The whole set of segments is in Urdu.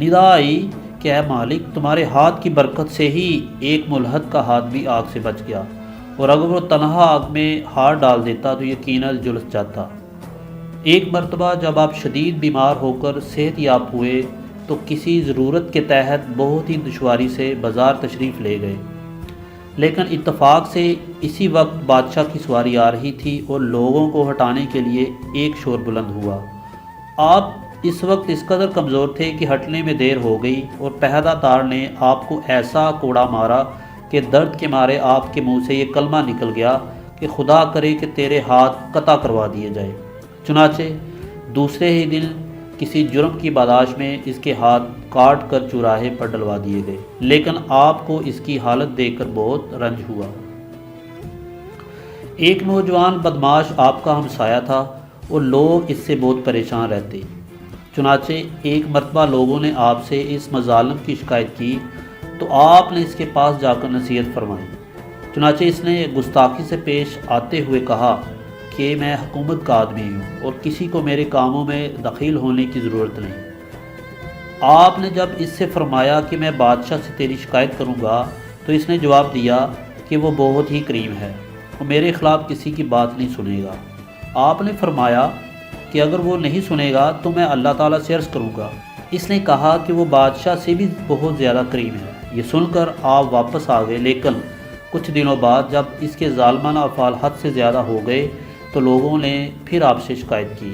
ندا آئی کہ اے مالک، تمہارے ہاتھ کی برکت سے ہی ایک ملحد کا ہاتھ بھی آگ سے بچ گیا، اور اگر وہ تنہا آگ میں ہاتھ ڈال دیتا تو یقیناً جلس جاتا۔ ایک مرتبہ جب آپ شدید بیمار ہو کر صحت یاب ہوئے تو کسی ضرورت کے تحت بہت ہی دشواری سے بازار تشریف لے گئے، لیکن اتفاق سے اسی وقت بادشاہ کی سواری آ رہی تھی اور لوگوں کو ہٹانے کے لیے ایک شور بلند ہوا۔ آپ اس وقت اس قدر کمزور تھے کہ ہٹنے میں دیر ہو گئی، اور پہدہ دار نے آپ کو ایسا کوڑا مارا کہ درد کے مارے آپ کے منہ سے یہ کلمہ نکل گیا کہ خدا کرے کہ تیرے ہاتھ قطع کروا دیے جائے۔ چنانچہ دوسرے ہی دن کسی جرم کی پاداش میں اس کے ہاتھ کاٹ کر چوراہے پر ڈلوا دیے گئے، لیکن آپ کو اس کی حالت دیکھ کر بہت رنج ہوا۔ ایک نوجوان بدماش آپ کا ہمسایہ تھا اور لوگ اس سے بہت پریشان رہتے۔ چنانچہ ایک مرتبہ لوگوں نے آپ سے اس مظالم کی شکایت کی تو آپ نے اس کے پاس جا کر نصیحت فرمائی۔ چنانچہ اس نے گستاخی سے پیش آتے ہوئے کہا کہ میں حکومت کا آدمی ہوں اور کسی کو میرے کاموں میں دخیل ہونے کی ضرورت نہیں۔ آپ نے جب اس سے فرمایا کہ میں بادشاہ سے تیری شکایت کروں گا تو اس نے جواب دیا کہ وہ بہت ہی کریم ہے، وہ میرے خلاف کسی کی بات نہیں سنے گا۔ آپ نے فرمایا کہ اگر وہ نہیں سنے گا تو میں اللہ تعالیٰ سے عرض کروں گا۔ اس نے کہا کہ وہ بادشاہ سے بھی بہت زیادہ کریم ہے۔ یہ سن کر آپ واپس آ گئے، لیکن کچھ دنوں بعد جب اس کے ظالمانہ افعال حد سے زیادہ ہو گئے تو لوگوں نے پھر آپ سے شکایت کی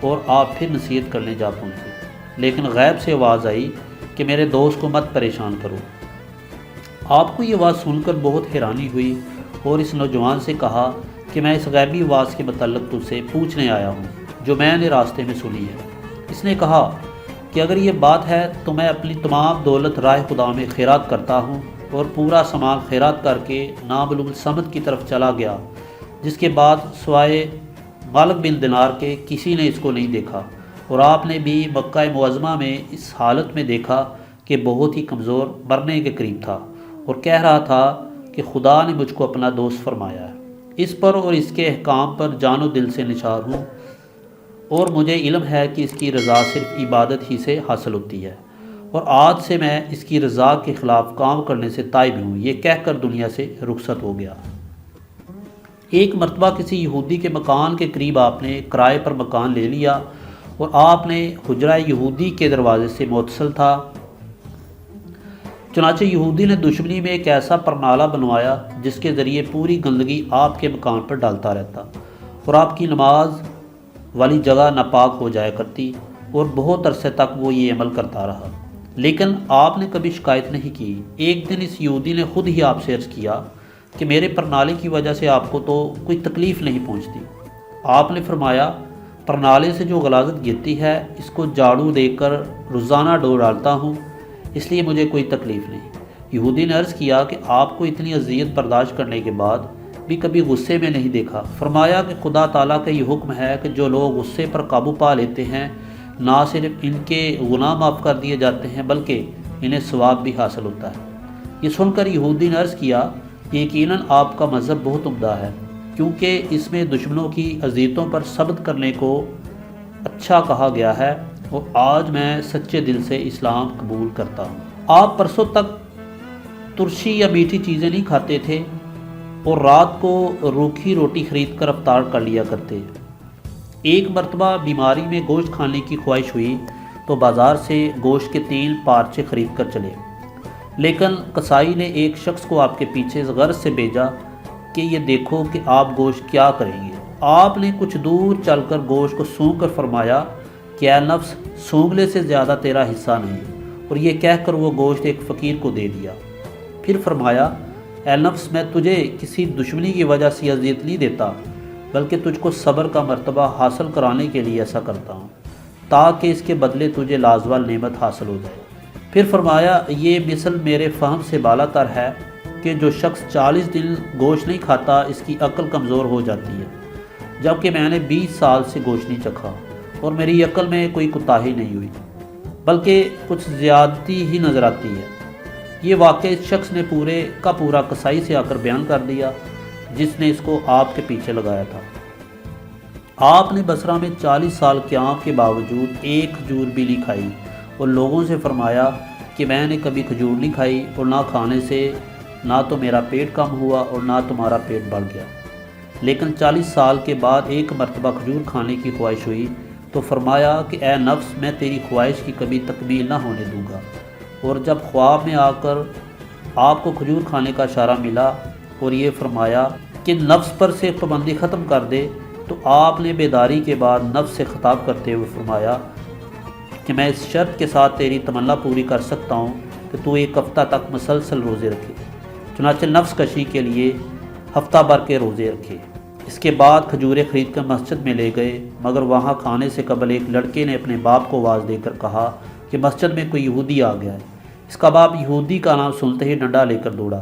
اور آپ پھر نصیحت کرنے جا پہنچے، لیکن غیب سے آواز آئی کہ میرے دوست کو مت پریشان کرو۔ آپ کو یہ آواز سن کر بہت حیرانی ہوئی اور اس نوجوان سے کہا کہ میں اس غیبی آواز کے متعلق تجھ سے پوچھنے آیا ہوں جو میں نے راستے میں سنی ہے۔ اس نے کہا کہ اگر یہ بات ہے تو میں اپنی تمام دولت راہ خدا میں خیرات کرتا ہوں، اور پورا سامان خیرات کر کے نامعلوم السمت کی طرف چلا گیا، جس کے بعد سوائے مالک بن دینار کے کسی نے اس کو نہیں دیکھا، اور آپ نے بھی مکہ معظمہ میں اس حالت میں دیکھا کہ بہت ہی کمزور مرنے کے قریب تھا، اور کہہ رہا تھا کہ خدا نے مجھ کو اپنا دوست فرمایا ہے، اس پر اور اس کے احکام پر جان و دل سے نثار ہوں، اور مجھے علم ہے کہ اس کی رضا صرف عبادت ہی سے حاصل ہوتی ہے، اور آج سے میں اس کی رضا کے خلاف کام کرنے سے تائب ہوں۔ یہ کہہ کر دنیا سے رخصت ہو گیا۔ ایک مرتبہ کسی یہودی کے مکان کے قریب آپ نے کرائے پر مکان لے لیا، اور آپ نے حجرہ یہودی کے دروازے سے متصل تھا۔ چنانچہ یہودی نے دشمنی میں ایک ایسا پرنالہ بنوایا جس کے ذریعے پوری گندگی آپ کے مکان پر ڈالتا رہتا، اور آپ کی نماز والی جگہ ناپاک ہو جایا کرتی، اور بہت عرصے تک وہ یہ عمل کرتا رہا، لیکن آپ نے کبھی شکایت نہیں کی۔ ایک دن اس یہودی نے خود ہی آپ سے عرض کیا کہ میرے پرنالے کی وجہ سے آپ کو تو کوئی تکلیف نہیں پہنچتی۔ آپ نے فرمایا پرنالے سے جو غلاظت گرتی ہے اس کو جھاڑو دے کر روزانہ ڈو ڈالتا ہوں، اس لیے مجھے کوئی تکلیف نہیں۔ یہودی نے عرض کیا کہ آپ کو اتنی اذیت برداشت کرنے کے بعد بھی کبھی غصے میں نہیں دیکھا۔ فرمایا کہ خدا تعالیٰ کا یہ حکم ہے کہ جو لوگ غصے پر قابو پا لیتے ہیں نہ صرف ان کے گناہ معاف کر دیے جاتے ہیں بلکہ انہیں ثواب بھی حاصل ہوتا ہے۔ یہ سن کر یہودی نے عرض کیا کہ یقیناً آپ کا مذہب بہت عمدہ ہے، کیونکہ اس میں دشمنوں کی اذیتوں پر صبر کرنے کو اچھا کہا گیا ہے، اور آج میں سچے دل سے اسلام قبول کرتا ہوں۔ آپ پرسوں تک ترشی یا میٹھی چیزیں نہیں کھاتے تھے اور رات کو روکھی روٹی خرید کر افطار کر لیا کرتے۔ ایک مرتبہ بیماری میں گوشت کھانے کی خواہش ہوئی تو بازار سے گوشت کے 3 پارچے خرید کر چلے، لیکن قصائی نے ایک شخص کو آپ کے پیچھے غرض سے بھیجا کہ یہ دیکھو کہ آپ گوشت کیا کریں گے۔ آپ نے کچھ دور چل کر گوشت کو سونگھ کر فرمایا کہ اے نفس، سونگھنے سے زیادہ تیرا حصہ نہیں، اور یہ کہہ کر وہ گوشت ایک فقیر کو دے دیا۔ پھر فرمایا اے نفس، میں تجھے کسی دشمنی کی وجہ سے اذیت نہیں دیتا، بلکہ تجھ کو صبر کا مرتبہ حاصل کرانے کے لیے ایسا کرتا ہوں تاکہ اس کے بدلے تجھے لازوال نعمت حاصل ہو جائے۔ پھر فرمایا یہ مثل میرے فہم سے بالا تر ہے کہ جو شخص 40 دن گوشت نہیں کھاتا اس کی عقل کمزور ہو جاتی ہے، جبکہ میں نے 20 سال سے گوشت نہیں چکھا اور میری عقل میں کوئی کوتاہی نہیں ہوئی بلکہ کچھ زیادتی ہی نظر آتی ہے۔ یہ واقعہ اس شخص نے پورے کا پورا قصائی سے آ کر بیان کر دیا جس نے اس کو آپ کے پیچھے لگایا تھا۔ آپ نے بصرہ میں 40 سال قیام کے باوجود ایک کھجور بھی نہیں کھائی اور لوگوں سے فرمایا کہ میں نے کبھی کھجور نہیں کھائی اور نہ کھانے سے نہ تو میرا پیٹ کم ہوا اور نہ تمہارا پیٹ بڑھ گیا، لیکن 40 سال کے بعد ایک مرتبہ کھجور کھانے کی خواہش ہوئی تو فرمایا کہ اے نفس، میں تیری خواہش کی کبھی تکمیل نہ ہونے دوں گا۔ اور جب خواب میں آ کر آپ کو کھجور کھانے کا اشارہ ملا اور یہ فرمایا کہ نفس پر سے پابندی ختم کر دے، تو آپ نے بیداری کے بعد نفس سے خطاب کرتے ہوئے فرمایا کہ میں اس شرط کے ساتھ تیری تمنا پوری کر سکتا ہوں کہ تو ایک ہفتہ تک مسلسل روزے رکھے۔ چنانچہ نفس کشی کے لیے ہفتہ بھر کے روزے رکھے۔ اس کے بعد کھجوریں خرید کر مسجد میں لے گئے، مگر وہاں کھانے سے قبل ایک لڑکے نے اپنے باپ کو آواز دے کر کہا کہ مسجد میں کوئی یہودی آ گیا ہے۔ اس کا باپ یہودی کا نام سنتے ہی ڈنڈا لے کر دوڑا،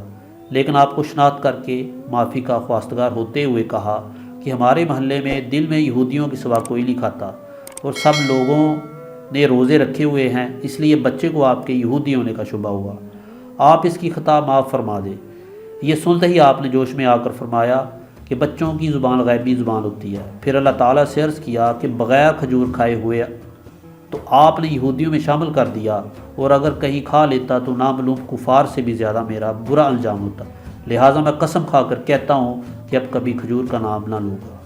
لیکن آپ کو شناخت کر کے معافی کا خواستگار ہوتے ہوئے کہا کہ ہمارے محلے میں دل میں یہودیوں کے سوا کوئی نہیں کھاتا اور سب لوگوں نے روزے رکھے ہوئے ہیں، اس لیے بچے کو آپ کے یہودی ہونے کا شبہ ہوا، آپ اس کی خطا معاف فرما دیں۔ یہ سنتے ہی آپ نے جوش میں آ کر فرمایا کہ بچوں کی زبان غیبی زبان ہوتی ہے۔ پھر اللہ تعالیٰ سے عرض کیا کہ بغیر کھجور کھائے ہوئے تو آپ نے یہودیوں میں شامل کر دیا، اور اگر کہیں کھا لیتا تو نامعلوم کفار سے بھی زیادہ میرا برا انجام ہوتا، لہٰذا میں قسم کھا کر کہتا ہوں کہ اب کبھی کھجور کا نام نہ لوں گا۔